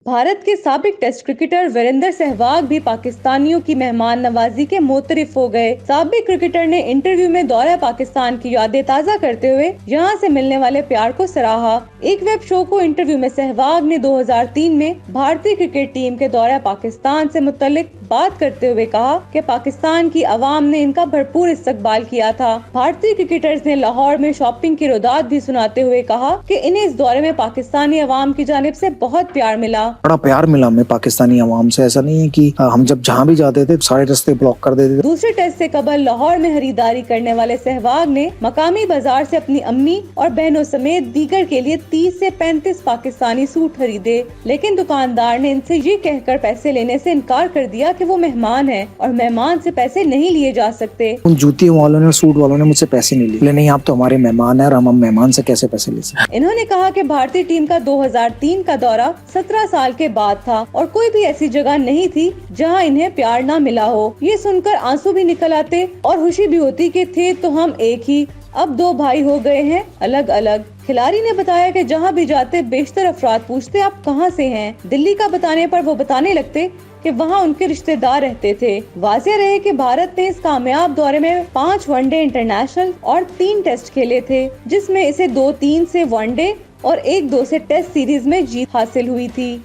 भारत के साबिक test cricketer Virendra Sehwag भी पाकिस्तानियों की मेहमान नवाजी के मोतरिफ हो गए। साबिक क्रिकेटर ने इंटरव्यू में दौरा पाकिस्तान की यादें ताज़ा करते हुए यहां से मिलने वाले प्यार को सराहा। एक वेब शो को इंटरव्यू में सहवाग ने 2003 में भारतीय क्रिकेट टीम के दौरा पाकिस्तान से मुतल्लिक बात करते हुए कहा कि पाकिस्तान की आवाम ने इनका भरपूर इस्तकबाल किया था। भारतीय क्रिकेटर्स ने लाहौर में शॉपिंग की रोदात भी सुनाते हुए कहा कि इन्हें इस दौरे में पाकिस्तानी आवाम की जानिब से बहुत प्यार मिला। बड़ा प्यार मिला हमें पाकिस्तानी आवाम से। ऐसा नहीं है कि हम जब जहाँ भी जाते थे सारे रास्ते ब्लॉक कर देते थे। दूसरे टेस्ट से कबल लाहौर में खरीदारी करने वाले सहवाग ने मकामी बाजार से अपनी अम्मी और बहनों समेत दीगर के लिए 30 से 35 पाकिस्तानी सूट खरीदे, लेकिन दुकानदार ने इनसे ये कहकर पैसे लेने से इनकार कर दिया कि वो मेहमान है और मेहमान से पैसे नहीं लिए जा सकते। उन जूती वालों ने और सूट वालों ने मुझसे पैसे नहीं लिए। नहीं, आप तो हमारे मेहमान हैं और हम मेहमान से कैसे पैसे ले सकते। इन्होंने कहा कि भारतीय टीम का 2003 का दौरा 17 साल के बाद था और कोई भी ऐसी जगह नहीं थी जहां इन्हें प्यार ना मिला हो। ये सुनकर आंसू भी निकल आते और खुशी भी होती कि थे तो हम एक ही, अब दो भाई हो गए हैं अलग अलग। खिलाड़ी ने बताया कि जहां भी जाते बेशतर अफराद पूछते आप कहां से हैं। दिल्ली का बताने पर वो बताने लगते कि वहां उनके रिश्तेदार रहते थे। वाज़ेह रहे कि भारत ने इस कामयाब दौरे में 5 वनडे इंटरनेशनल और 3 टेस्ट खेले थे, जिसमें इसे 2-3 से वनडे और 1-2 से टेस्ट सीरीज में जीत हासिल हुई थी।